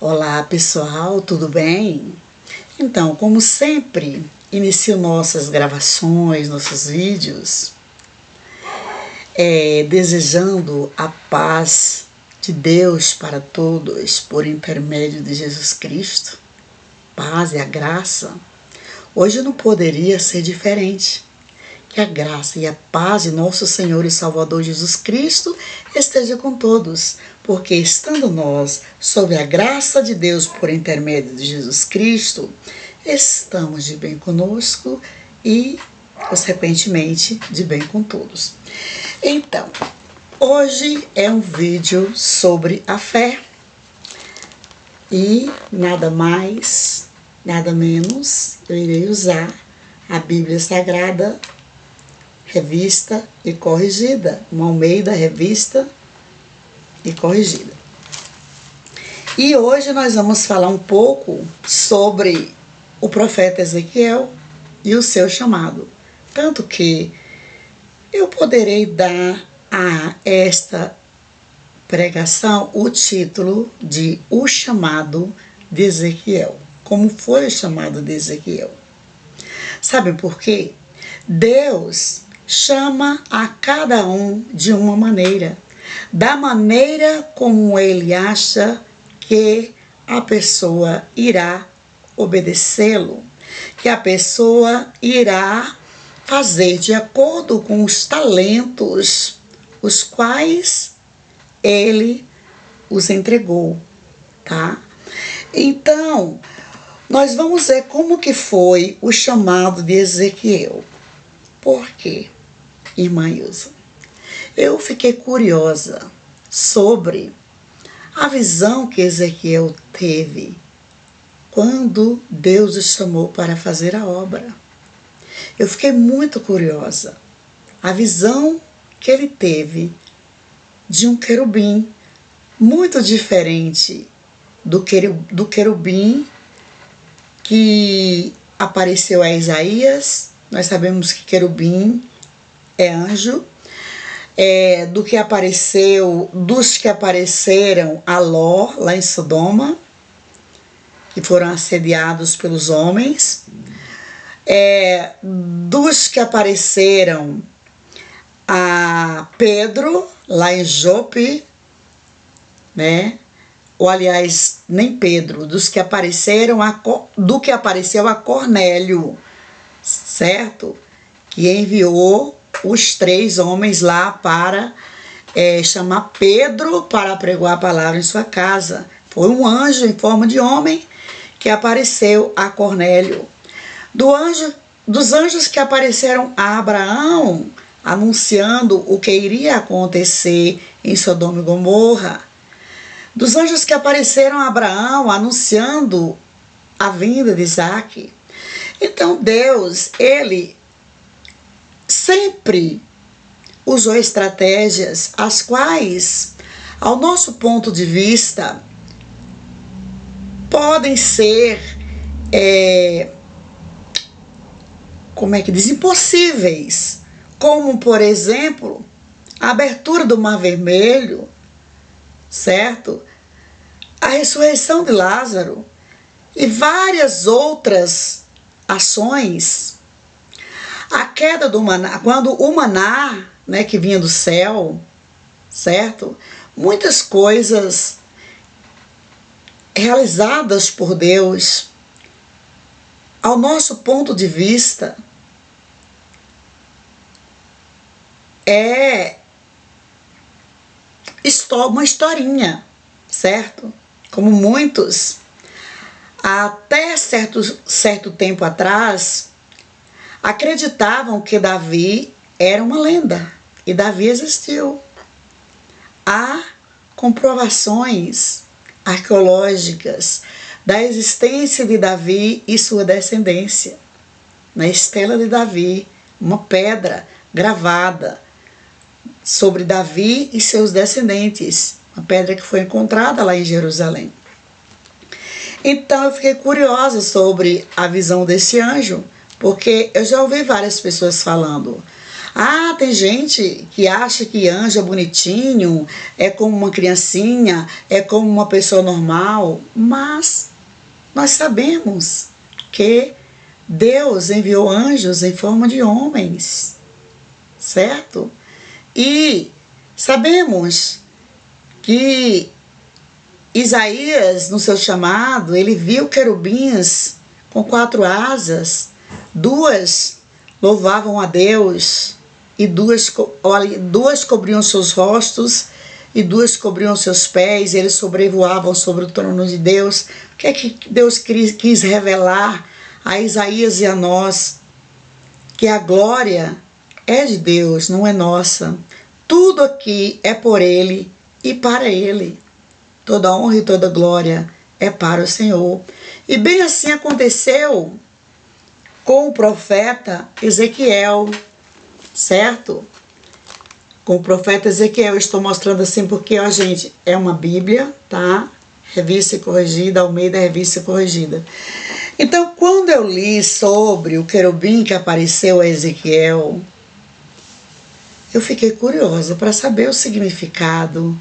Olá pessoal, tudo bem? Então, como sempre, inicio nossas gravações, nossos vídeos, desejando a paz de Deus para todos por intermédio de Jesus Cristo, paz e a graça. Hoje não poderia ser diferente. Que a graça e a paz de nosso Senhor e Salvador Jesus Cristo esteja com todos, porque estando nós sob a graça de Deus por intermédio de Jesus Cristo, estamos de bem conosco e, consequentemente, de bem com todos. Então, hoje é um vídeo sobre a fé e nada mais, nada menos, eu irei usar a Bíblia Sagrada Revista e Corrigida, uma Almeida Revista e Corrigida. E hoje nós vamos falar um pouco sobre o profeta Ezequiel e o seu chamado. Tanto que eu poderei dar a esta pregação o título de O Chamado de Ezequiel. Como foi o chamado de Ezequiel? Sabem por quê? Deus chama a cada um de uma maneira, da maneira como ele acha que a pessoa irá obedecê-lo, que a pessoa irá fazer de acordo com os talentos os quais ele os entregou, tá? Então, nós vamos ver como que foi o chamado de Ezequiel. Por quê, irmã Ilza? Eu fiquei curiosa sobre a visão que Ezequiel teve quando Deus o chamou para fazer a obra. Eu fiquei muito curiosa. A visão que ele teve de um querubim, muito diferente do querubim que apareceu a Isaías. Nós sabemos que querubim é anjo, dos que apareceram a Ló, lá em Sodoma, que foram assediados pelos homens, dos que apareceram a Pedro, lá em Jope, né? Ou aliás, nem Pedro, do que apareceu a Cornélio, certo? Que enviou os 3 homens lá para chamar Pedro para pregar a palavra em sua casa. Foi um anjo em forma de homem que apareceu a Cornélio. Dos anjos que apareceram a Abraão, anunciando o que iria acontecer em Sodoma e Gomorra. Dos anjos que apareceram a Abraão, anunciando a vinda de Isaac. Então Deus, ele sempre usou estratégias as quais, ao nosso ponto de vista, podem ser, impossíveis. Como, por exemplo, a abertura do Mar Vermelho, certo? A ressurreição de Lázaro e várias outras ações. A queda do maná, quando o maná, né, que vinha do céu, certo? Muitas coisas realizadas por Deus, ao nosso ponto de vista, é uma historinha, certo? Como muitos, até certo tempo atrás, acreditavam que Davi era uma lenda, e Davi existiu. Há comprovações arqueológicas da existência de Davi e sua descendência. Na estela de Davi, uma pedra gravada sobre Davi e seus descendentes, uma pedra que foi encontrada lá em Jerusalém. Então eu fiquei curiosa sobre a visão desse anjo, porque eu já ouvi várias pessoas falando: Ah, tem gente que acha que anjo é bonitinho, é como uma criancinha, é como uma pessoa normal, mas nós sabemos que Deus enviou anjos em forma de homens, certo? E sabemos que Isaías, no seu chamado, ele viu querubins com 4 asas, 2 louvavam a Deus e 2 cobriam seus rostos e 2 cobriam seus pés, e eles sobrevoavam sobre o trono de Deus. O que é que Deus quis revelar a Isaías e a nós? Que a glória é de Deus, não é nossa. Tudo aqui é por Ele e para Ele. Toda honra e toda glória é para o Senhor. E bem assim aconteceu com o profeta Ezequiel, certo? Com o profeta Ezequiel, estou mostrando assim porque, ó gente, é uma Bíblia, tá? Revista e Corrigida, Almeida Revista e Corrigida. Então, quando eu li sobre o querubim que apareceu a Ezequiel, eu fiquei curiosa para saber o significado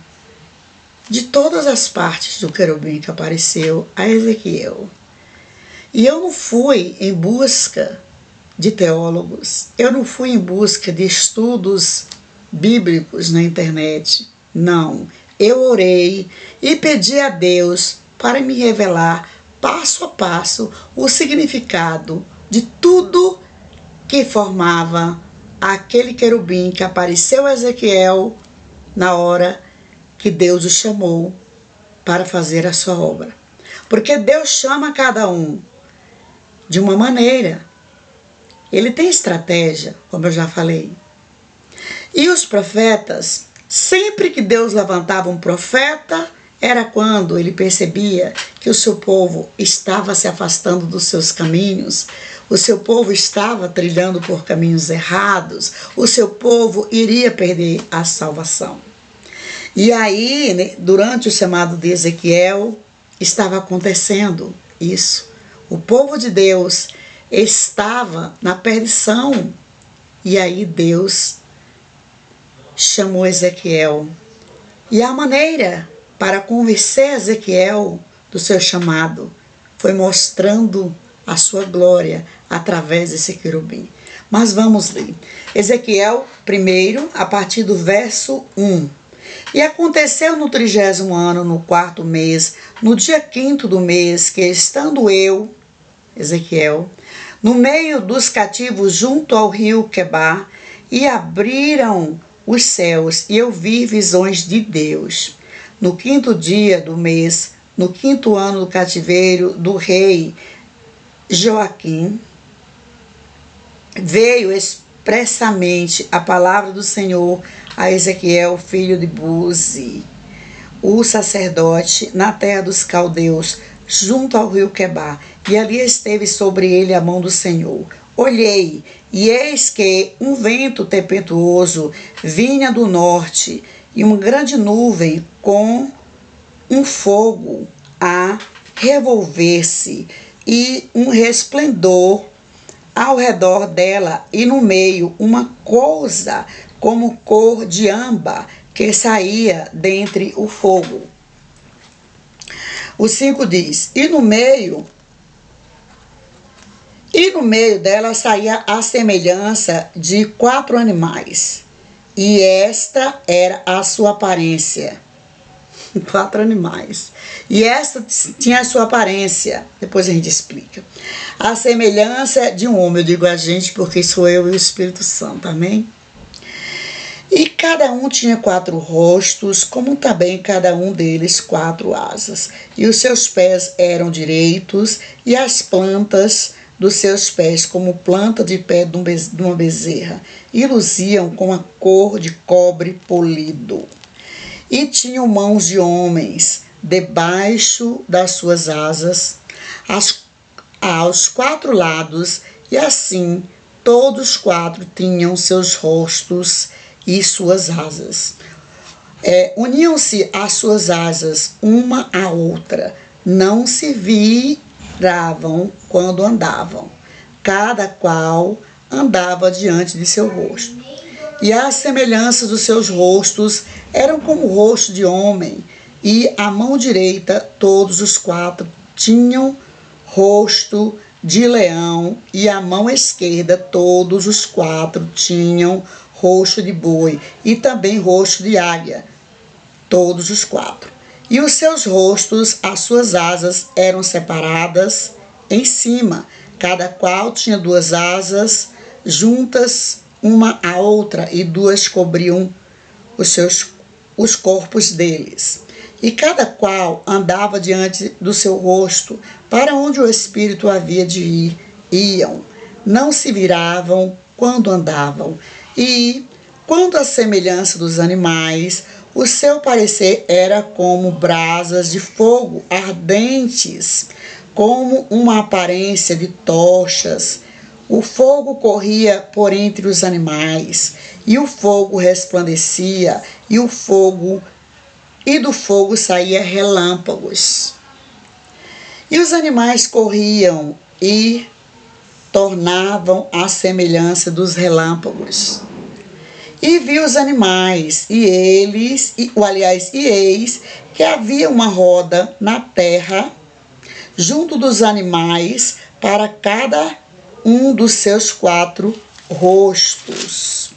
de todas as partes do querubim que apareceu a Ezequiel. E eu não fui em busca de teólogos, eu não fui em busca de estudos bíblicos na internet, não. Eu orei e pedi a Deus para me revelar passo a passo o significado de tudo que formava aquele querubim que apareceu a Ezequiel na hora que Deus o chamou para fazer a sua obra. Porque Deus chama cada um de uma maneira. Ele tem estratégia, como eu já falei. E os profetas, sempre que Deus levantava um profeta, era quando ele percebia que o seu povo estava se afastando dos seus caminhos, o seu povo estava trilhando por caminhos errados, o seu povo iria perder a salvação. E aí, durante o chamado de Ezequiel, estava acontecendo isso. O povo de Deus estava na perdição. E aí Deus chamou Ezequiel. E a maneira para convencer Ezequiel do seu chamado foi mostrando a sua glória através desse querubim. Mas vamos ler. Ezequiel 1, a partir do verso 1. E aconteceu no 30º ano, no 4º mês, no dia 5º do mês, que estando eu, Ezequiel, no meio dos cativos junto ao rio Quebar, e abriram os céus, e eu vi visões de Deus. No 5º dia do mês, no 5º ano do cativeiro do rei Joaquim, veio expressamente a palavra do Senhor a Ezequiel, filho de Buzi, o sacerdote, na terra dos caldeus, junto ao rio Quebar, e ali esteve sobre ele a mão do Senhor. Olhei, e eis que um vento tempestuoso vinha do norte, e uma grande nuvem com um fogo a revolver-se, e um resplendor ao redor dela, e no meio uma coisa como cor de âmbar que saía dentre o fogo. O 5 diz, e no meio dela saía a semelhança de 4 animais, e esta era a sua aparência. 4 animais. E esta tinha a sua aparência, depois a gente explica. A semelhança de um homem, eu digo a gente porque sou eu e o Espírito Santo, amém? E cada um tinha 4 rostos, como também cada um deles 4 asas. E os seus pés eram direitos, e as plantas dos seus pés como planta de pé de uma bezerra, e luziam com a cor de cobre polido. E tinham mãos de homens debaixo das suas asas, aos 4 lados, e assim todos 4 tinham seus rostos e suas asas. Uniam-se as suas asas uma à outra, não se viravam quando andavam, cada qual andava diante de seu rosto. E a semelhança dos seus rostos eram como o rosto de homem, e a mão direita, todos os quatro, tinham rosto de leão, e a mão esquerda, todos os quatro, tinham rosto de boi, e também rosto de águia, todos os quatro. E os seus rostos, as suas asas, eram separadas em cima, cada qual tinha duas asas juntas uma à outra, e duas cobriam os corpos deles. E cada qual andava diante do seu rosto, para onde o Espírito havia de ir. Iam, não se viravam quando andavam. E, quando a semelhança dos animais, o seu parecer era como brasas de fogo ardentes, como uma aparência de tochas. O fogo corria por entre os animais, e o fogo resplandecia, e do fogo saía relâmpagos. E os animais corriam e tornavam à semelhança dos relâmpagos. E viu os animais, e eis que havia uma roda na terra, junto dos animais, para cada um dos seus quatro rostos.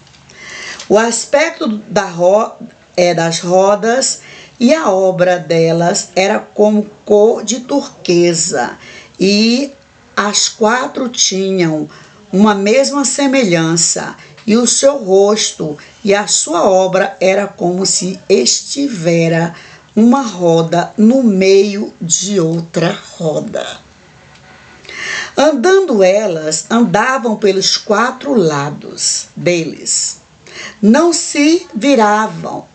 O aspecto das rodas e a obra delas era como cor de turquesa, e as quatro tinham uma mesma semelhança, e o seu rosto e a sua obra era como se estivera uma roda no meio de outra roda. Andando elas, andavam pelos quatro lados deles. Não se viravam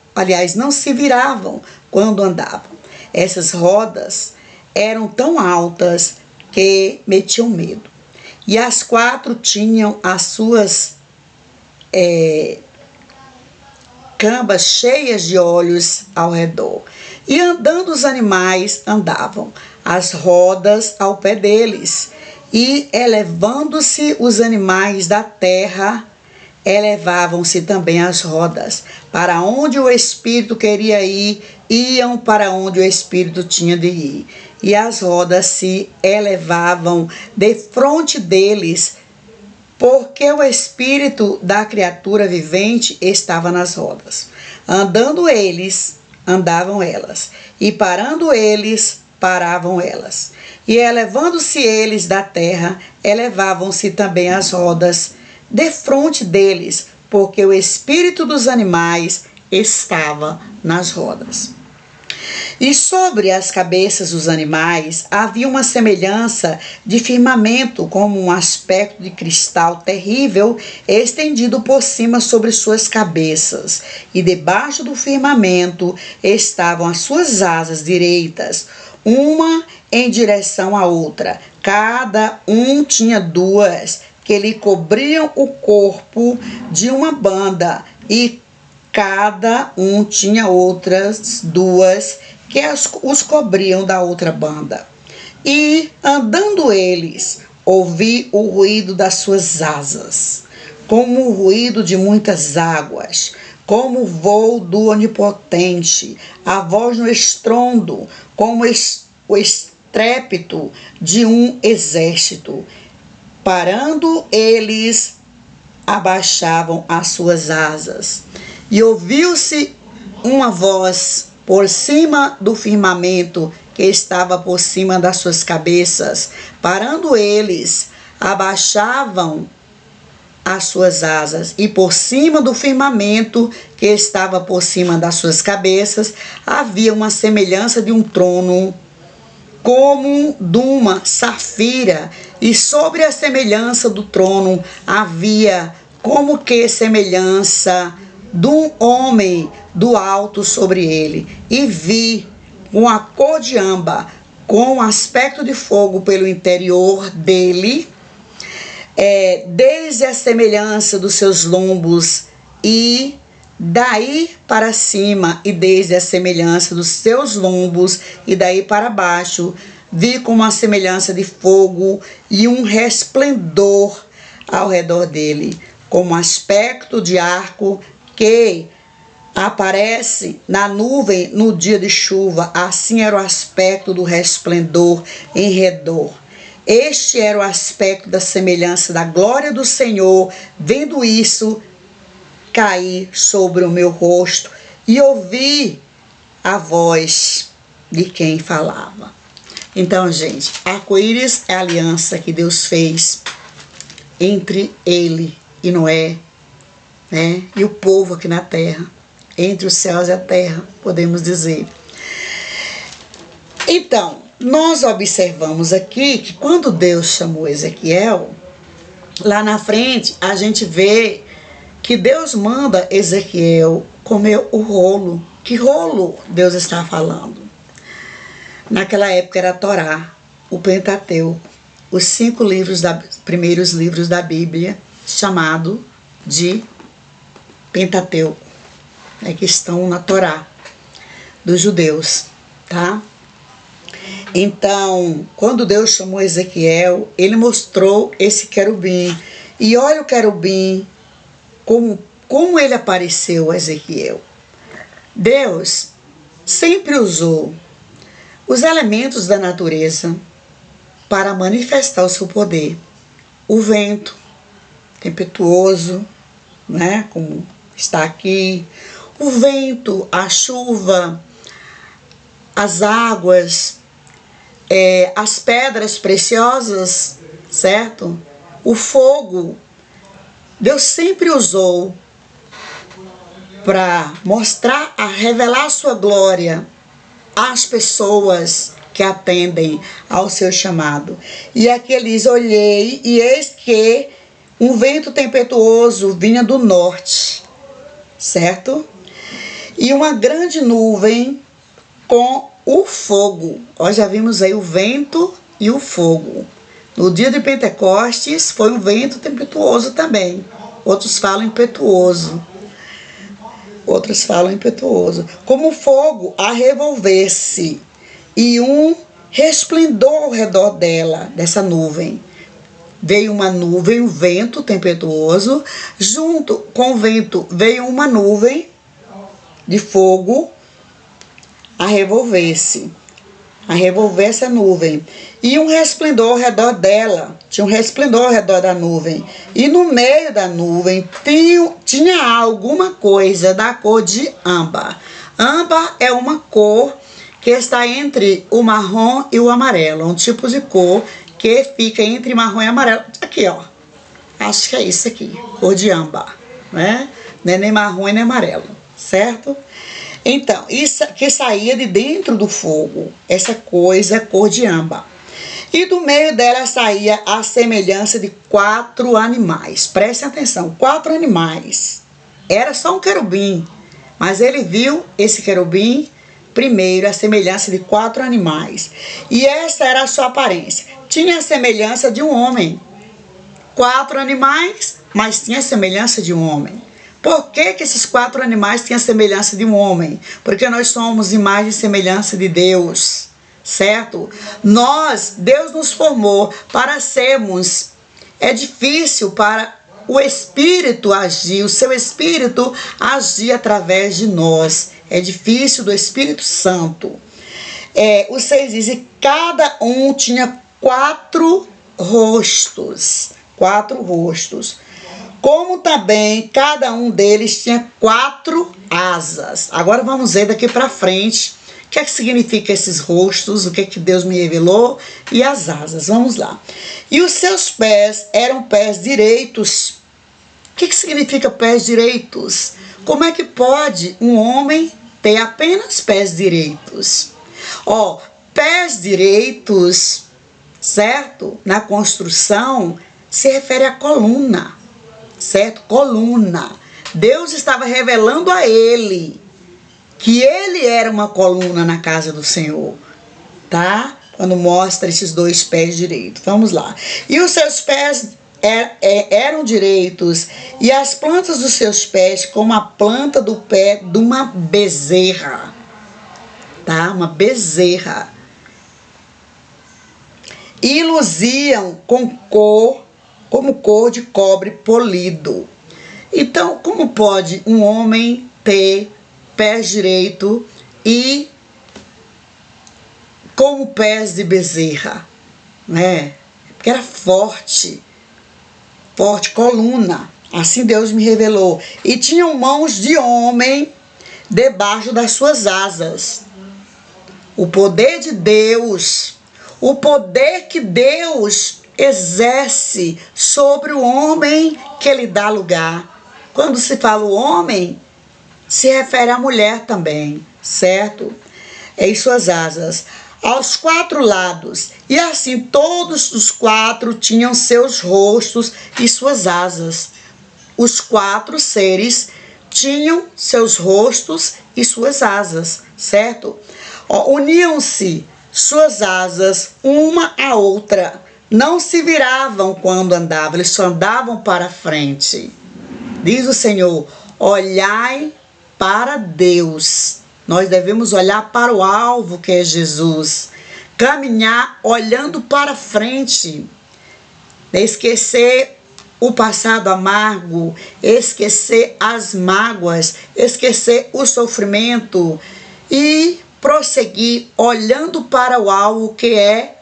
quando andavam. Essas rodas eram tão altas que metiam medo. E as quatro tinham as suas cambas cheias de olhos ao redor. E andando os animais, andavam as rodas ao pé deles. E elevando-se os animais da terra, elevavam-se também as rodas. Para onde o Espírito queria ir, iam para onde o Espírito tinha de ir. E as rodas se elevavam defronte deles, porque o Espírito da criatura vivente estava nas rodas. Andando eles, andavam elas. E parando eles, paravam elas. E elevando-se eles da terra, elevavam-se também as rodas defronte deles, porque o espírito dos animais estava nas rodas. E sobre as cabeças dos animais havia uma semelhança de firmamento, como um aspecto de cristal terrível, estendido por cima sobre suas cabeças. E debaixo do firmamento estavam as suas asas direitas, uma em direção à outra. Cada um tinha duas, que lhe cobriam o corpo de uma banda, e cada um tinha outras duas que os cobriam da outra banda. E, andando eles, ouvi o ruído das suas asas, como o ruído de muitas águas, como o voo do Onipotente, a voz no estrondo, como o estrépito de um exército. Parando eles, abaixavam as suas asas. E ouviu-se uma voz por cima do firmamento que estava por cima das suas cabeças. Parando eles, abaixavam as suas asas, e por cima do firmamento que estava por cima das suas cabeças havia uma semelhança de um trono, como de uma safira, e sobre a semelhança do trono havia como que semelhança de um homem do alto sobre ele. E vi com a cor de âmbar, com aspecto de fogo pelo interior dele, desde a semelhança dos seus lombos e daí para cima, e desde a semelhança dos seus lombos e daí para baixo, vi como a semelhança de fogo e um resplendor ao redor dele, como aspecto de arco que aparece na nuvem no dia de chuva, assim era o aspecto do resplendor em redor. Este era o aspecto da semelhança da glória do Senhor. Vendo isso, caí sobre o meu rosto e ouvi a voz de quem falava. Então, gente, arco-íris é a aliança que Deus fez entre ele e Noé, né? E o povo aqui na terra, entre os céus e a terra, podemos dizer. Então, nós observamos aqui que quando Deus chamou Ezequiel, lá na frente a gente vê que Deus manda Ezequiel comer o rolo. Que rolo Deus está falando? Naquela época era a Torá, o Pentateuco, os 5 primeiros livros da Bíblia, chamado de Pentateuco, né, que estão na Torá dos judeus, tá? Então, quando Deus chamou Ezequiel, ele mostrou esse querubim. E olha o querubim, como ele apareceu a Ezequiel. Deus sempre usou os elementos da natureza para manifestar o seu poder. O vento tempestuoso, né, como está aqui, o vento, a chuva, as águas, as pedras preciosas, certo? O fogo. Deus sempre usou para mostrar, a revelar a sua glória às pessoas que atendem ao seu chamado. E aqui ele diz: olhei e eis que um vento tempestuoso vinha do norte, certo? E uma grande nuvem com o fogo. Nós já vimos aí o vento e o fogo. No dia de Pentecostes foi um vento tempestuoso também. Outros falam impetuoso. Como fogo a revolver-se e um resplendor ao redor dela, dessa nuvem. Veio uma nuvem, um vento tempestuoso. Junto com o vento veio uma nuvem de fogo a revolver essa nuvem. E um resplendor ao redor dela. Tinha um resplendor ao redor da nuvem. E no meio da nuvem tinha alguma coisa da cor de âmbar. Âmbar é uma cor que está entre o marrom e o amarelo. Um tipo de cor que fica entre marrom e amarelo. Aqui, ó. Acho que é isso aqui. Cor de âmbar, né? Não é nem marrom e nem amarelo, certo? Então, isso que saía de dentro do fogo, essa coisa cor de âmbar. E do meio dela saía a semelhança de 4 animais. Prestem atenção, 4 animais. Era só um querubim, mas ele viu esse querubim primeiro, a semelhança de 4 animais. E essa era a sua aparência. Tinha a semelhança de um homem. 4 animais, mas tinha a semelhança de um homem. Por que esses 4 animais tinham a semelhança de um homem? Porque nós somos imagem e semelhança de Deus, certo? Deus nos formou para sermos. É difícil para o Espírito agir, o seu Espírito agir através de nós. É difícil do Espírito Santo. O 6 diz, e cada um tinha 4 rostos. 4 rostos. Como também cada um deles tinha 4 asas. Agora vamos ver daqui para frente o que é que significa esses rostos, o que é que Deus me revelou e as asas. Vamos lá. E os seus pés eram pés direitos. O que significa pés direitos? Como é que pode um homem ter apenas pés direitos? Pés direitos, certo? Na construção se refere à coluna. Certo? Coluna. Deus estava revelando a ele que ele era uma coluna na casa do Senhor, tá? Quando mostra esses 2 pés direitos. Vamos lá. E os seus pés eram direitos, e as plantas dos seus pés como a planta do pé de uma bezerra, tá? Uma bezerra. E luziam como cor de cobre polido. Então, como pode um homem ter pés direito e como pés de bezerra, né? Porque era forte, coluna. Assim Deus me revelou. E tinham mãos de homem debaixo das suas asas. O poder de Deus, o poder que Deus exerce sobre o homem que lhe dá lugar. Quando se fala o homem, se refere à mulher também, certo? Em suas asas, aos 4 lados. E assim todos os 4 tinham seus rostos e suas asas. Os 4 seres tinham seus rostos e suas asas, certo? Uniam-se suas asas uma à outra. Não se viravam quando andavam, eles só andavam para frente. Diz o Senhor, olhai para Deus. Nós devemos olhar para o alvo que é Jesus. Caminhar olhando para frente. Esquecer o passado amargo, esquecer as mágoas, esquecer o sofrimento e prosseguir olhando para o alvo que é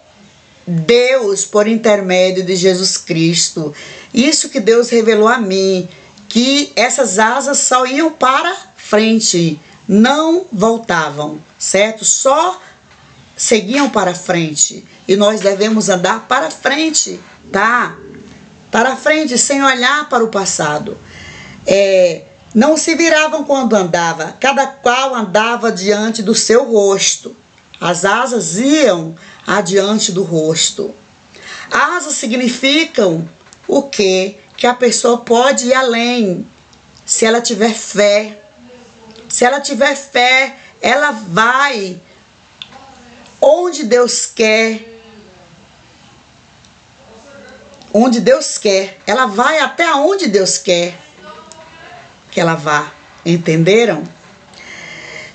Deus por intermédio de Jesus Cristo. Isso que Deus revelou a mim, que essas asas só iam para frente, não voltavam, certo? Só seguiam para frente. E nós devemos andar para frente, tá? Para frente, sem olhar para o passado. Não se viravam quando andava, cada qual andava diante do seu rosto. As asas iam adiante do rosto. Asas significam o quê? Que a pessoa pode ir além, se ela tiver fé. Se ela tiver fé, ela vai onde Deus quer. Onde Deus quer. Ela vai até onde Deus quer que ela vá. Entenderam?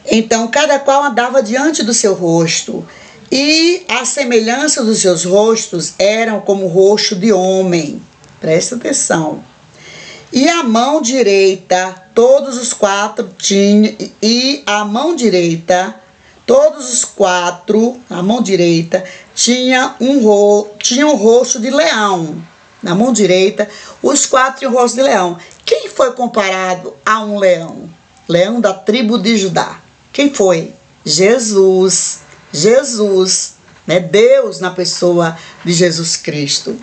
Então, cada qual andava diante do seu rosto. E a semelhança dos seus rostos eram como o rosto de homem. Presta atenção. E a mão direita, todos os 4 tinham, e a mão direita, todos os 4, a mão direita, tinha um rosto de leão. Na mão direita, os 4 tinham o rosto de leão. Quem foi comparado a um leão? Leão da tribo de Judá. Quem foi? Jesus. Jesus, né? Deus na pessoa de Jesus Cristo.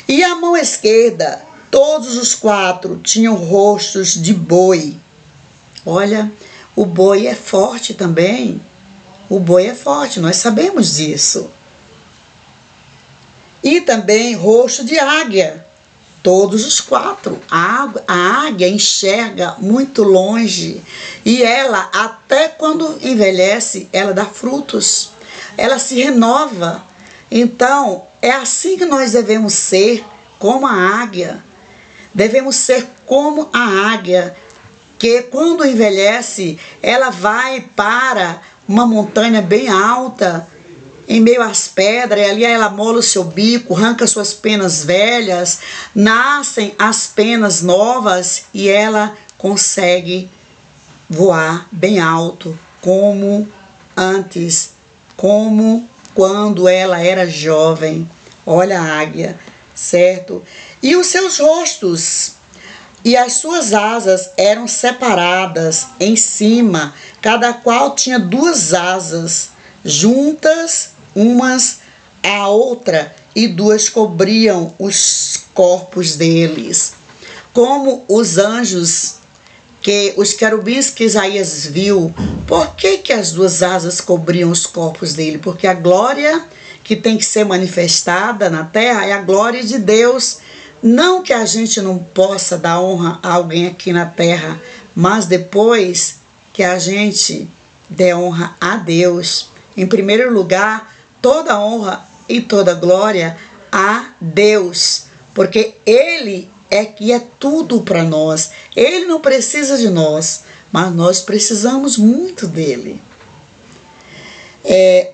E a mão esquerda, todos os 4 tinham rostos de boi. Olha, o boi é forte também. O boi é forte, nós sabemos disso. E também rosto de águia. Todos os 4. A águia enxerga muito longe. E ela, até quando envelhece, ela dá frutos. Ela se renova. Então, é assim que nós devemos ser, como a águia. Devemos ser como a águia, que quando envelhece, ela vai para uma montanha bem alta, em meio às pedras, e ali ela mola o seu bico, arranca suas penas velhas, nascem as penas novas e ela consegue voar bem alto, como antes, como quando ela era jovem. Olha a águia, certo? E os seus rostos e as suas asas eram separadas em cima, cada qual tinha 2 asas juntas umas à outra, e 2 cobriam os corpos deles, como os anjos, que os querubins que Isaías viu. Por que as 2 asas cobriam os corpos dele? Porque a glória que tem que ser manifestada na terra é a glória de Deus. Não que a gente não possa dar honra a alguém aqui na terra, mas depois que a gente dê honra a Deus. Em primeiro lugar, toda honra e toda glória a Deus, porque Ele é que é tudo para nós. Ele não precisa de nós, mas nós precisamos muito dele.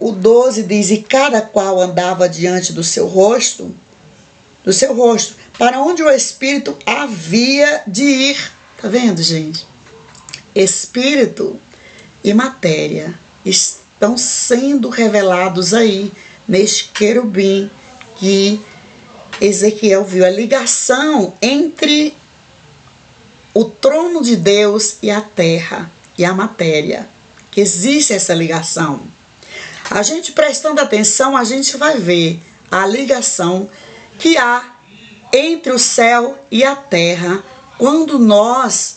O 12 diz, e cada qual andava diante do seu rosto, para onde o Espírito havia de ir. Tá vendo, gente? Espírito e matéria estão sendo revelados aí neste querubim que Ezequiel viu. A ligação entre o trono de Deus e a terra e a matéria, que existe essa ligação. A gente prestando atenção, a gente vai ver a ligação que há entre o céu e a terra quando nós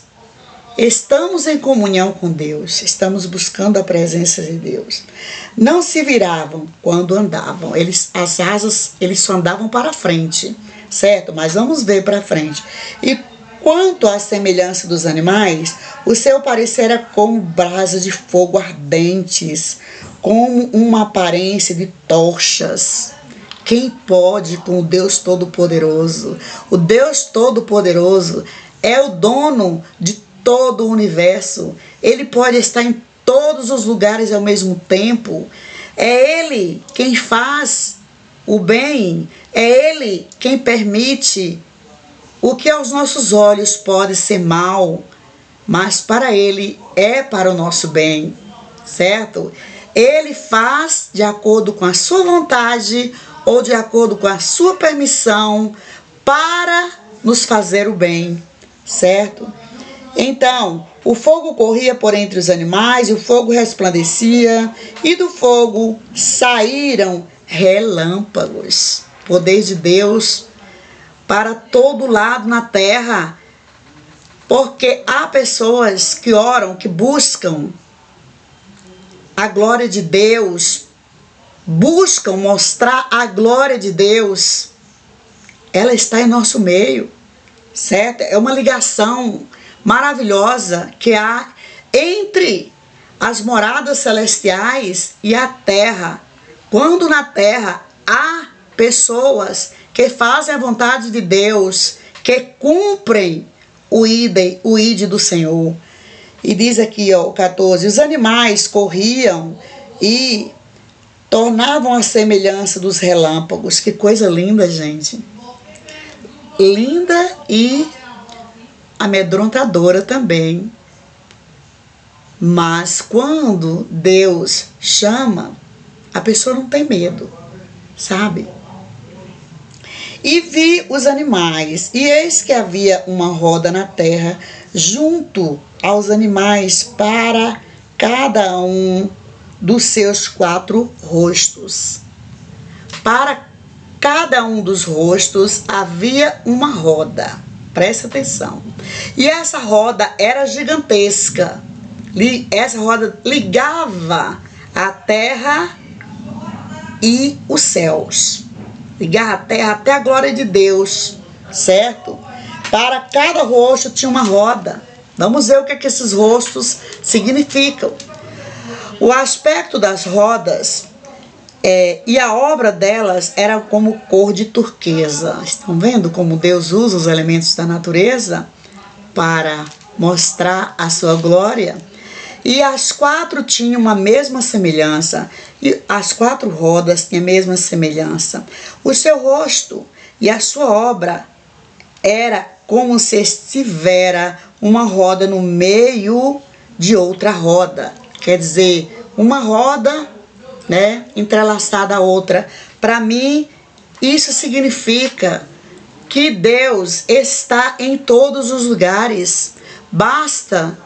estamos em comunhão com Deus, estamos buscando a presença de Deus. Não se viravam quando andavam, as asas, eles só andavam para frente, certo? Mas vamos ver para frente. E quanto à semelhança dos animais, o seu parecer era como brasas de fogo ardentes, como uma aparência de tochas. Quem pode com o Deus Todo-Poderoso? O Deus Todo-Poderoso é o dono de todo o universo. Ele pode estar em todos os lugares ao mesmo tempo. É Ele quem faz o bem. É Ele quem permite o que aos nossos olhos pode ser mal, mas para Ele é para o nosso bem, certo? Ele faz de acordo com a sua vontade ou de acordo com a sua permissão para nos fazer o bem, certo? Então, o fogo corria por entre os animais, e o fogo resplandecia, e do fogo saíram relâmpagos. Poder de Deus para todo lado na terra, porque há pessoas que oram, que buscam a glória de Deus, buscam mostrar a glória de Deus. Ela está em nosso meio, certo? É uma ligação maravilhosa que há entre as moradas celestiais e a terra. Quando na terra há pessoas que fazem a vontade de Deus, que cumprem o ide do Senhor. E diz aqui, ó, o 14, os animais corriam e tornavam a semelhança dos relâmpagos. Que coisa linda, gente. Linda e amedrontadora também. Mas quando Deus chama, a pessoa não tem medo, sabe? E vi os animais, e eis que havia uma roda na terra, junto aos animais, para cada um dos seus 4 rostos. Para cada um dos rostos havia uma roda. Presta atenção. E essa roda era gigantesca. Essa roda ligava a terra e os céus. Ligava a terra até a glória de Deus, certo? Para cada rosto tinha uma roda. Vamos ver o que esses rostos significam. O aspecto das rodas e a obra delas era como cor de turquesa. Estão vendo como Deus usa os elementos da natureza para mostrar a sua glória? E as 4 tinham uma mesma semelhança, e as 4 rodas tinham a mesma semelhança. O seu rosto e a sua obra era como se estivera uma roda no meio de outra roda. Quer dizer, uma roda, né, entrelaçada a outra. Para mim, isso significa que Deus está em todos os lugares. Basta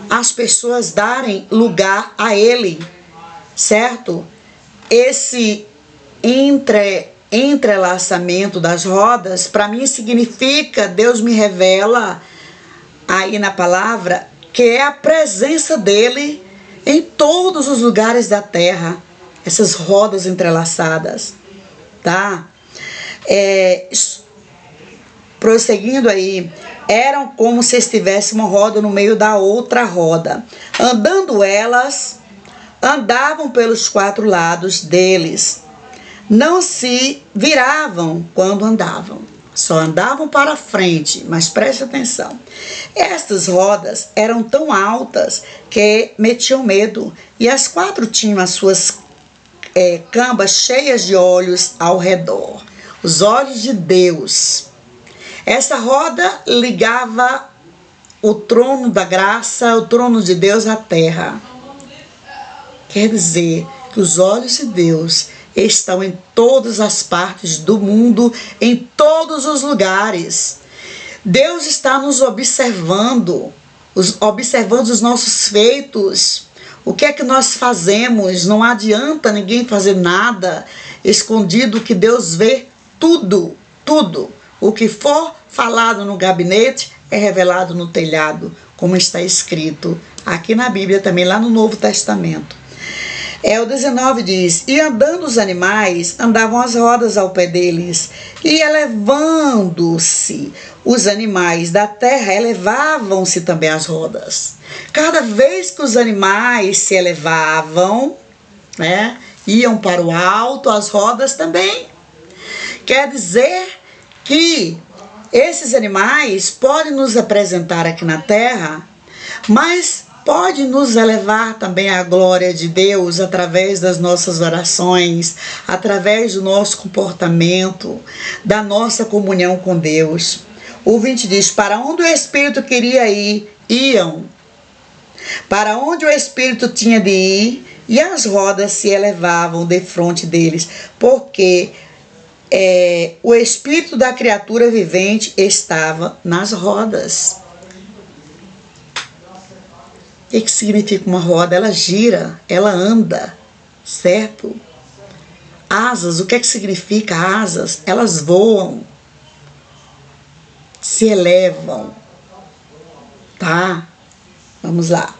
as pessoas darem lugar a Ele, certo? Esse entrelaçamento das rodas, para mim significa, Deus me revela aí na palavra, que é a presença dEle em todos os lugares da terra, essas rodas entrelaçadas, tá? Prosseguindo aí, eram como se estivesse uma roda no meio da outra roda. Andando elas, andavam pelos 4 lados deles. Não se viravam quando andavam. Só andavam para frente, mas preste atenção. Estas rodas eram tão altas que metiam medo. E as 4 tinham as suas cambas cheias de olhos ao redor. Os olhos de Deus. Essa roda ligava o trono da graça, o trono de Deus à terra. Quer dizer que os olhos de Deus estão em todas as partes do mundo, em todos os lugares. Deus está nos observando, observando os nossos feitos. O que é que nós fazemos? Não adianta ninguém fazer nada escondido, que Deus vê tudo, tudo. O que for falado no gabinete é revelado no telhado, como está escrito aqui na Bíblia, também lá no Novo Testamento. O 19 diz: e andando os animais, andavam as rodas ao pé deles, e elevando-se os animais da terra, elevavam-se também as rodas. Cada vez que os animais se elevavam, né, iam para o alto, as rodas também. Quer dizer que esses animais podem nos representar aqui na terra, mas pode nos elevar também à glória de Deus através das nossas orações, através do nosso comportamento, da nossa comunhão com Deus. O 20 diz: para onde o Espírito queria ir, iam. Para onde o Espírito tinha de ir, e as rodas se elevavam defronte deles, porque o Espírito da criatura vivente estava nas rodas. O que significa uma roda? Ela gira, ela anda, certo? Asas, o que significa asas? Elas voam, se elevam, tá? Vamos lá.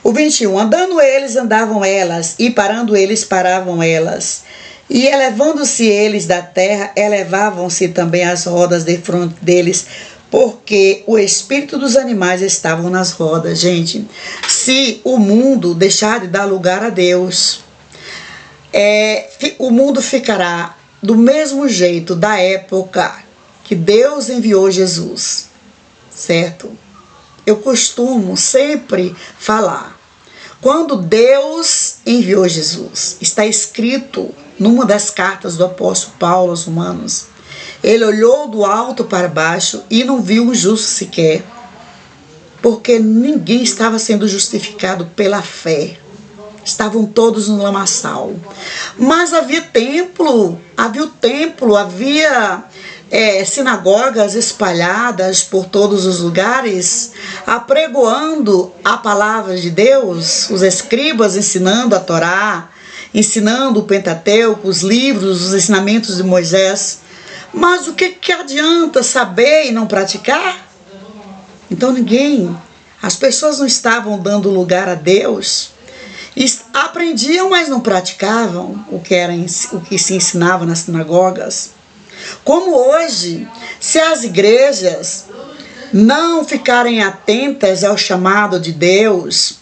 O 21, andando eles, andavam elas, e parando eles, paravam elas. E elevando-se eles da terra, elevavam-se também as rodas defronte deles, porque o espírito dos animais estavam nas rodas. Gente, se o mundo deixar de dar lugar a Deus, o mundo ficará do mesmo jeito da época que Deus enviou Jesus, certo? Eu costumo sempre falar, quando Deus enviou Jesus, está escrito numa das cartas do apóstolo Paulo aos Romanos, ele olhou do alto para baixo e não viu um justo sequer, porque ninguém estava sendo justificado pela fé. Estavam todos no lamaçal. Mas havia templo, havia sinagogas espalhadas por todos os lugares, apregoando a palavra de Deus, os escribas ensinando a Torá, ensinando o Pentateuco, os livros, os ensinamentos de Moisés. Mas o que adianta saber e não praticar? Então as pessoas não estavam dando lugar a Deus, aprendiam, mas não praticavam o que se ensinava nas sinagogas. Como hoje, se as igrejas não ficarem atentas ao chamado de Deus,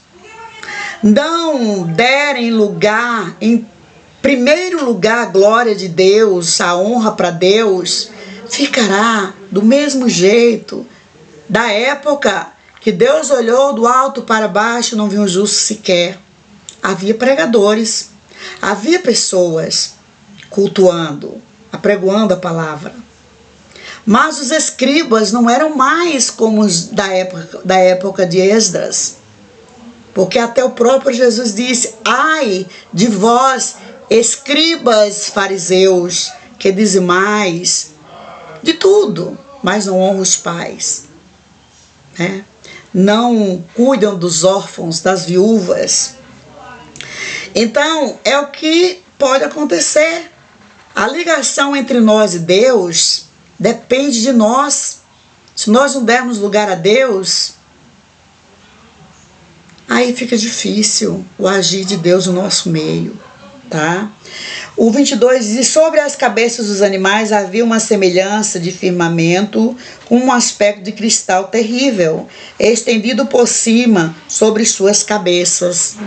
não derem lugar, em primeiro lugar, a glória de Deus, a honra para Deus, ficará do mesmo jeito da época que Deus olhou do alto para baixo e não viu um justo sequer. Havia pregadores, havia pessoas cultuando, apregoando a palavra. Mas os escribas não eram mais como os da época de Esdras, porque até o próprio Jesus disse: ai de vós, escribas fariseus, que dizimais de tudo, mas não honram os pais, né? Não cuidam dos órfãos, das viúvas. Então, é o que pode acontecer. A ligação entre nós e Deus depende de nós. Se nós não dermos lugar a Deus, aí fica difícil o agir de Deus no nosso meio, tá? O 22 diz: sobre as cabeças dos animais havia uma semelhança de firmamento com um aspecto de cristal terrível, estendido por cima sobre suas cabeças.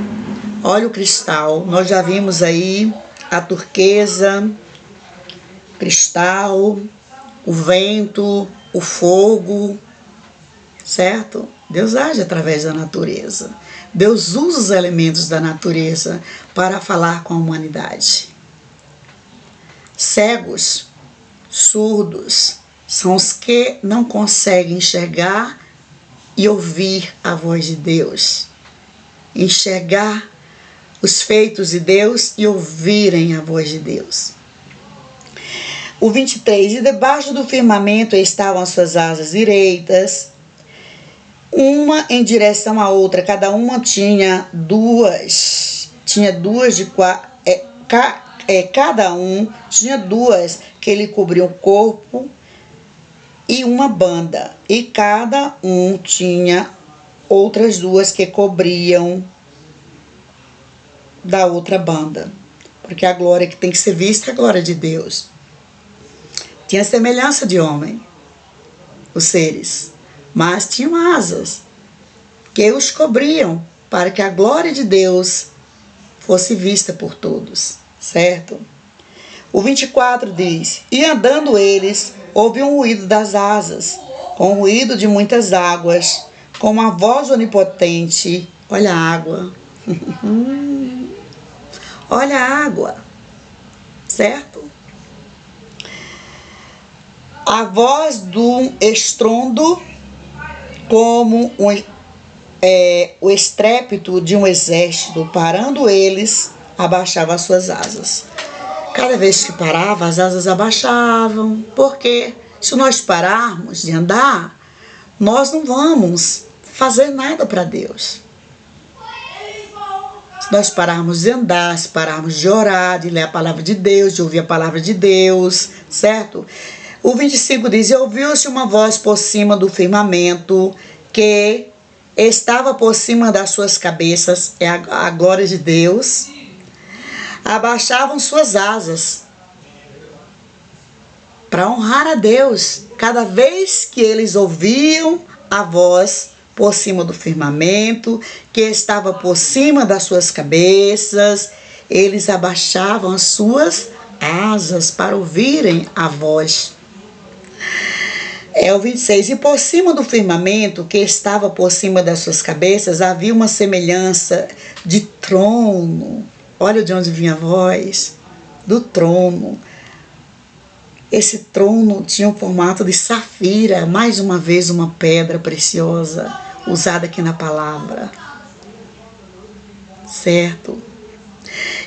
Olha o cristal, nós já vimos aí a turquesa, cristal, o vento, o fogo, certo? Deus age através da natureza. Deus usa os elementos da natureza para falar com a humanidade. Cegos, surdos, são os que não conseguem enxergar e ouvir a voz de Deus. Enxergar os feitos de Deus e ouvirem a voz de Deus. O 23, e debaixo do firmamento estavam as suas asas direitas, uma em direção à outra, cada uma tinha duas de cada um tinha duas que lhe cobriam o corpo e uma banda, e cada um tinha outras duas que cobriam da outra banda, porque a glória que tem que ser vista é a glória de Deus. Tinha semelhança de homem, os seres, mas tinham asas que os cobriam para que a glória de Deus fosse vista por todos, certo? O 24 diz, e andando eles, houve um ruído das asas, com o ruído de muitas águas, com uma voz onipotente, olha a água, olha a água, certo? A voz do estrondo, como o estrépito de um exército, parando eles, abaixava as suas asas. Cada vez que parava, as asas abaixavam, porque se nós pararmos de andar, nós não vamos fazer nada para Deus. Se nós pararmos de andar, se pararmos de orar, de ler a palavra de Deus, de ouvir a palavra de Deus, certo? O 25 diz, e ouviu-se uma voz por cima do firmamento, que estava por cima das suas cabeças, é a glória de Deus, abaixavam suas asas para honrar a Deus. Cada vez que eles ouviam a voz por cima do firmamento, que estava por cima das suas cabeças, eles abaixavam as suas asas para ouvirem a voz. O 26, e por cima do firmamento, que estava por cima das suas cabeças, havia uma semelhança de trono. Olha de onde vinha a voz, do trono. Esse trono tinha o formato de safira, mais uma vez uma pedra preciosa, usada aqui na palavra. Certo?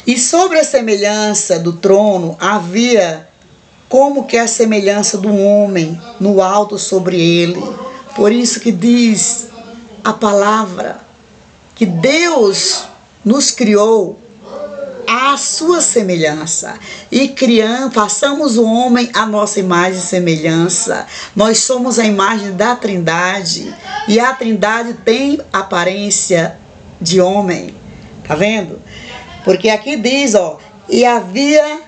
E sobre a semelhança do trono, havia como que a semelhança do homem no alto sobre ele. Por isso que diz a palavra que Deus nos criou à sua semelhança e façamos o homem à nossa imagem e semelhança. Nós somos a imagem da Trindade e a Trindade tem aparência de homem, tá vendo? Porque aqui diz, e havia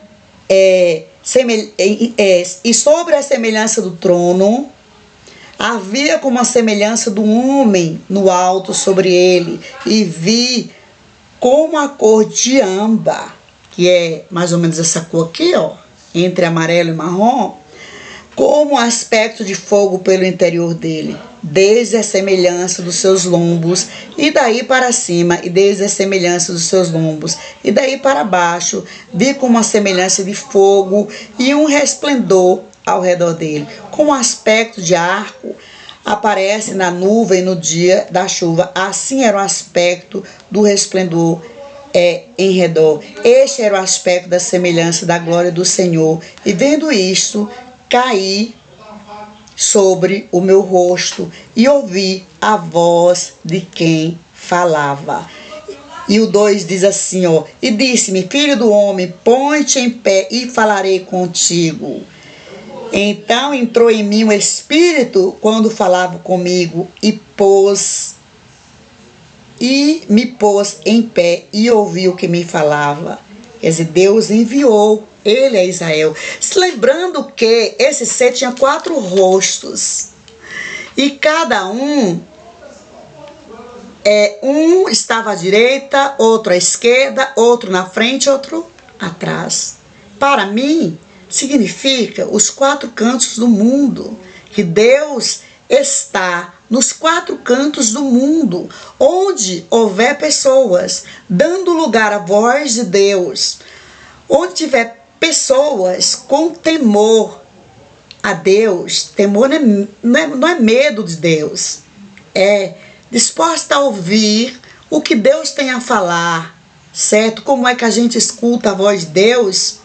e sobre a semelhança do trono havia como a semelhança do homem no alto sobre ele, e vi como a cor de âmbar, que é mais ou menos essa cor aqui, entre amarelo e marrom, como aspecto de fogo pelo interior dele, desde a semelhança dos seus lombos, e daí para cima, e desde a semelhança dos seus lombos, e daí para baixo, vi como a semelhança de fogo, e um resplendor ao redor dele, com aspecto de arco, aparece na nuvem no dia da chuva. Assim era o aspecto do resplendor em redor. Este era o aspecto da semelhança da glória do Senhor. E vendo isto, caí sobre o meu rosto e ouvi a voz de quem falava. E o 2 diz assim, e disse-me, filho do homem, põe-te em pé e falarei contigo. Então entrou em mim o Espírito quando falava comigo e me pôs em pé e ouvi o que me falava. Quer dizer, Deus enviou ele a Israel. Se lembrando que esse ser tinha 4 rostos. E cada um estava à direita, outro à esquerda, outro na frente, outro atrás. Para mim, significa os 4 cantos do mundo, que Deus está nos 4 cantos do mundo, onde houver pessoas dando lugar à voz de Deus, onde tiver pessoas com temor a Deus, temor não é medo de Deus, é disposta a ouvir o que Deus tem a falar, certo? Como é que a gente escuta a voz de Deus?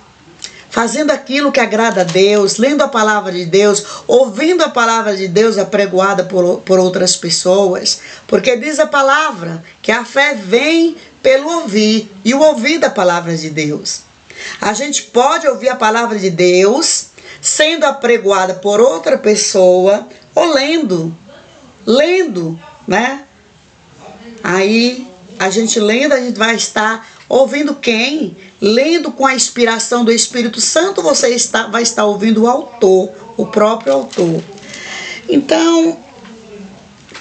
Fazendo aquilo que agrada a Deus, lendo a palavra de Deus, ouvindo a palavra de Deus apregoada por outras pessoas. Porque diz a palavra que a fé vem pelo ouvir, e o ouvir da palavra de Deus. A gente pode ouvir a palavra de Deus sendo apregoada por outra pessoa ou lendo, né? Aí, a gente lendo, a gente vai estar ouvindo quem? Lendo com a inspiração do Espírito Santo, você vai estar ouvindo o autor, o próprio autor. Então,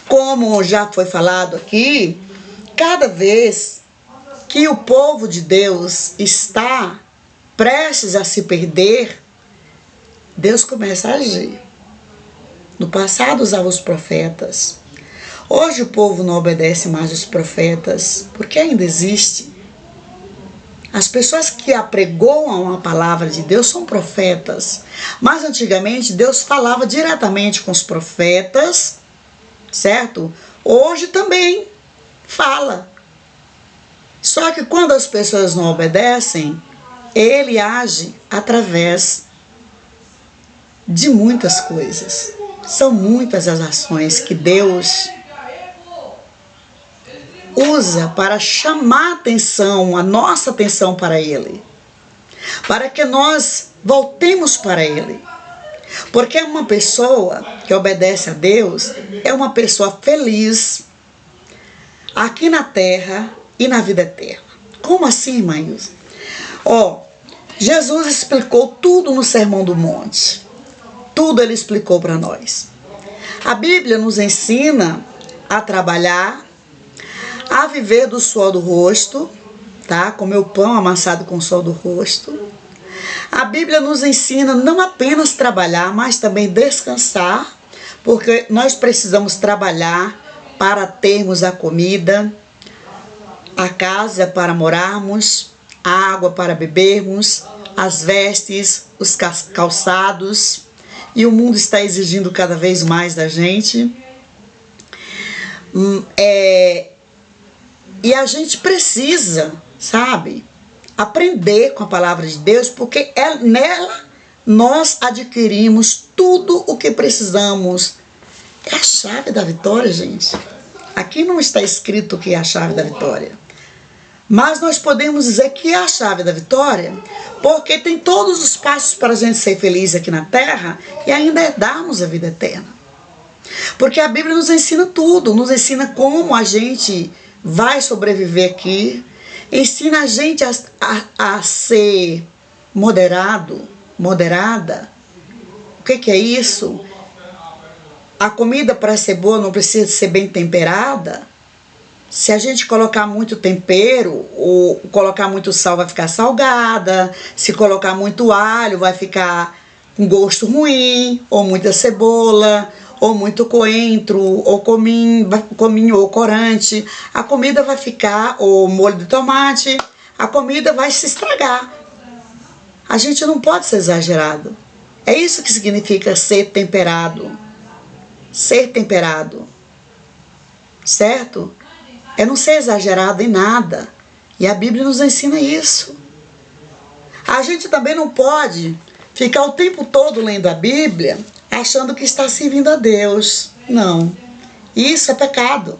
como já foi falado aqui, cada vez que o povo de Deus está prestes a se perder, Deus começa a agir. No passado usava os profetas. Hoje o povo não obedece mais os profetas, porque ainda existe. As pessoas que apregoam a palavra de Deus são profetas. Mas antigamente Deus falava diretamente com os profetas, certo? Hoje também fala. Só que quando as pessoas não obedecem, Ele age através de muitas coisas. São muitas as ações que Deus usa para chamar a atenção, a nossa atenção para Ele, para que nós voltemos para Ele. Porque uma pessoa que obedece a Deus é uma pessoa feliz aqui na terra e na vida eterna. Como assim, irmãos? Jesus explicou tudo no Sermão do Monte. Tudo Ele explicou para nós. A Bíblia nos ensina a trabalhar, a viver do suor do rosto, tá? Comer o pão amassado com o suor do rosto. A Bíblia nos ensina não apenas trabalhar, mas também descansar, porque nós precisamos trabalhar para termos a comida, a casa para morarmos, a água para bebermos, as vestes, os calçados, e o mundo está exigindo cada vez mais da gente. E a gente precisa, sabe, aprender com a palavra de Deus, porque nela nós adquirimos tudo o que precisamos. É a chave da vitória, gente. Aqui não está escrito que é a chave da vitória. Mas nós podemos dizer que é a chave da vitória, porque tem todos os passos para a gente ser feliz aqui na terra e ainda herdarmos a vida eterna. Porque a Bíblia nos ensina tudo, nos ensina como a gente vai sobreviver aqui, ensina a gente a ser moderada. O que é isso? A comida, para ser boa, não precisa ser bem temperada. Se a gente colocar muito tempero ou colocar muito sal, vai ficar salgada. Se colocar muito alho, vai ficar com gosto ruim, ou muita cebola, ou muito coentro, ou cominho ou corante. A comida vai ficar, ou molho de tomate, a comida vai se estragar. A gente não pode ser exagerado. É isso que significa ser temperado. Ser temperado. Certo? É não ser exagerado em nada. E a Bíblia nos ensina isso. A gente também não pode ficar o tempo todo lendo a Bíblia achando que está servindo a Deus. Não. Isso é pecado.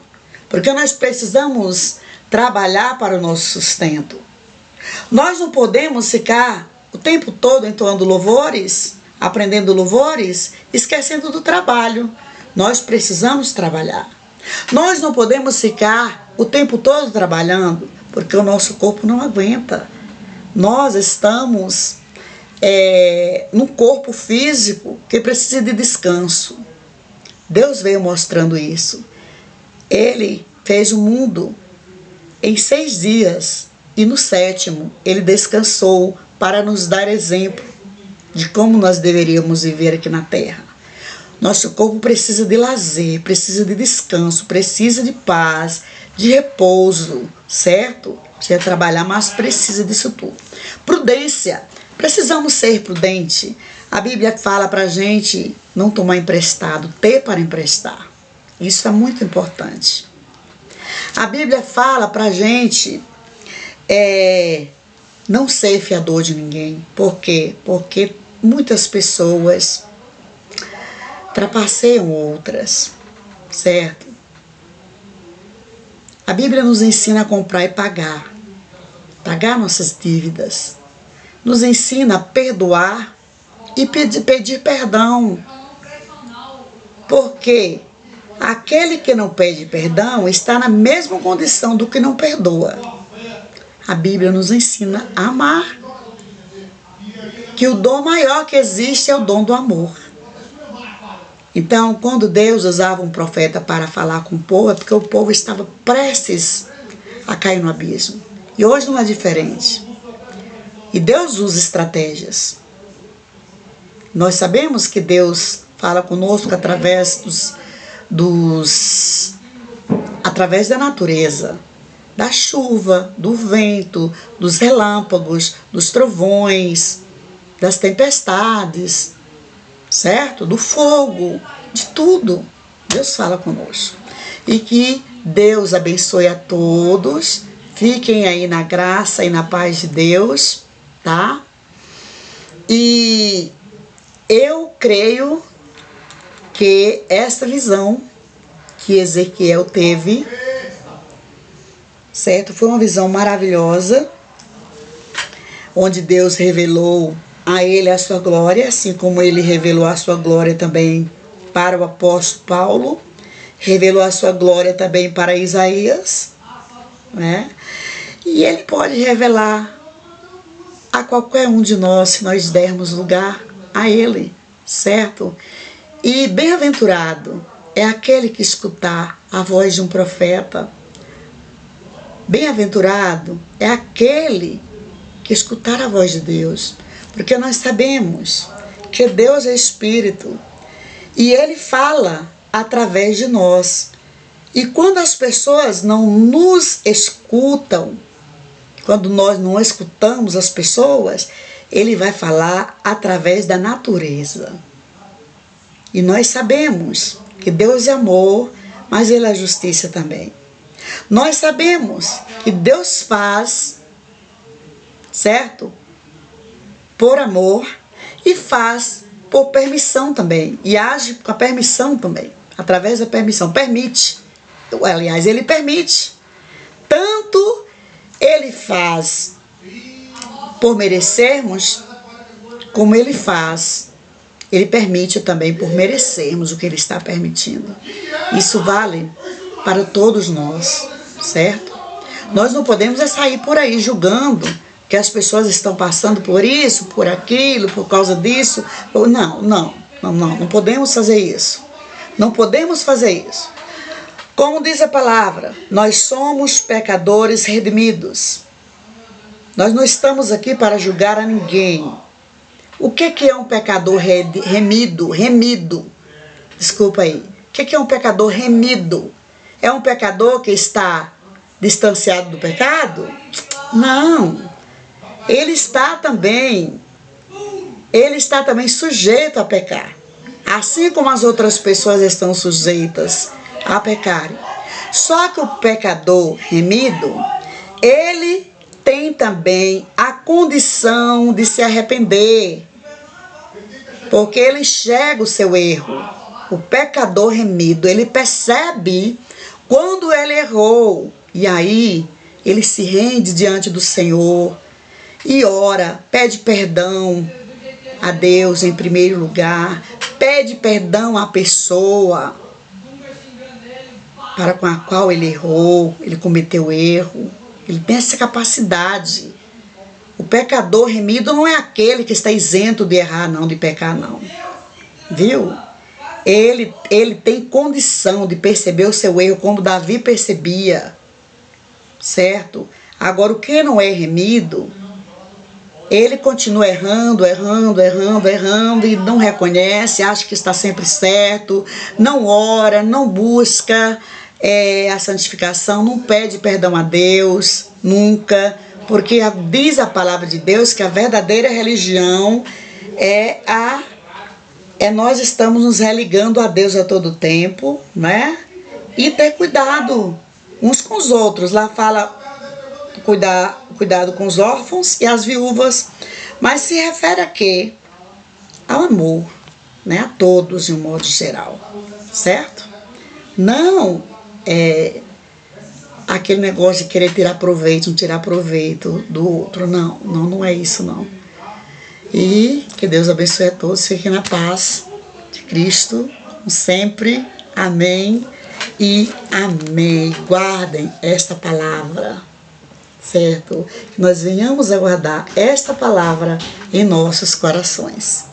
Porque nós precisamos trabalhar para o nosso sustento. Nós não podemos ficar o tempo todo entoando louvores, aprendendo louvores, esquecendo do trabalho. Nós precisamos trabalhar. Nós não podemos ficar o tempo todo trabalhando, porque o nosso corpo não aguenta. Nós estamos num corpo físico que precisa de descanso. Deus veio mostrando isso. Ele fez o mundo em 6 dias e no 7º Ele descansou para nos dar exemplo de como nós deveríamos viver aqui na terra. Nosso corpo precisa de lazer, precisa de descanso, precisa de paz, de repouso, certo? Precisa trabalhar, mas precisa disso tudo. Prudência. Precisamos ser prudentes. A Bíblia fala para a gente não tomar emprestado, ter para emprestar. Isso é muito importante. A Bíblia fala para a gente não ser fiador de ninguém. Por quê? Porque muitas pessoas trapaceiam outras, certo? A Bíblia nos ensina a comprar e pagar nossas dívidas. Nos ensina a perdoar e pedir perdão. Porque aquele que não pede perdão está na mesma condição do que não perdoa. A Bíblia nos ensina a amar. Que o dom maior que existe é o dom do amor. Então, quando Deus usava um profeta para falar com o povo, é porque o povo estava prestes a cair no abismo. E hoje não é diferente. E Deus usa estratégias. Nós sabemos que Deus fala conosco através através da natureza, da chuva, do vento, dos relâmpagos, dos trovões, das tempestades, certo? Do fogo, de tudo. Deus fala conosco. E que Deus abençoe a todos. Fiquem aí na graça e na paz de Deus, tá? E eu creio que essa visão que Ezequiel teve, certo? Foi uma visão maravilhosa, onde Deus revelou a ele a sua glória, assim como ele revelou a sua glória também para o apóstolo Paulo, revelou a sua glória também para Isaías, né? E ele pode revelar a qualquer um de nós, se nós dermos lugar a ele, certo? E bem-aventurado é aquele que escutar a voz de um profeta. Bem-aventurado é aquele que escutar a voz de Deus. Porque nós sabemos que Deus é Espírito e Ele fala através de nós. E quando as pessoas não nos escutam, quando nós não escutamos as pessoas, Ele vai falar através da natureza. E nós sabemos que Deus é amor, mas Ele é justiça também. Nós sabemos que Deus faz, certo? Por amor, e faz por permissão também, e age com a permissão também, através da permissão, permite, aliás, ele permite, tanto ele faz por merecermos, como ele permite também por merecermos o que ele está permitindo. Isso vale para todos nós, certo? Nós não podemos sair por aí julgando que as pessoas estão passando por isso, por aquilo, por causa disso. Não podemos fazer isso. Não podemos fazer isso. Como diz a palavra, nós somos pecadores redimidos. Nós não estamos aqui para julgar a ninguém. O que é um pecador remido? Desculpa aí. O que é um pecador remido? É um pecador que está distanciado do pecado? Não. Ele está também sujeito a pecar, assim como as outras pessoas estão sujeitas a pecarem. Só que o pecador remido, ele tem também a condição de se arrepender, porque ele enxerga o seu erro. O pecador remido, ele percebe quando ele errou, e aí ele se rende diante do Senhor e ora, pede perdão a Deus em primeiro lugar, pede perdão à pessoa para com a qual ele errou, ele cometeu erro. Ele tem essa capacidade. O pecador remido não é aquele que está isento de errar, não, de pecar, não. Viu? Ele tem condição de perceber o seu erro como Davi percebia, certo? Agora, o que não é remido, ele continua errando e não reconhece, acha que está sempre certo, não ora, não busca a santificação, não pede perdão a Deus, nunca, porque diz a palavra de Deus que a verdadeira religião Nós estamos nos religando a Deus a todo tempo, né? E ter cuidado uns com os outros. Lá fala cuidado com os órfãos e as viúvas, mas se refere a quê? Ao amor, né? A todos de um modo geral, certo? Não aquele negócio de querer tirar proveito, não tirar proveito do outro, não é isso não. E que Deus abençoe a todos, fiquem na paz de Cristo, sempre, amém e amém. Guardem esta palavra, certo? Que nós venhamos a guardar esta palavra em nossos corações.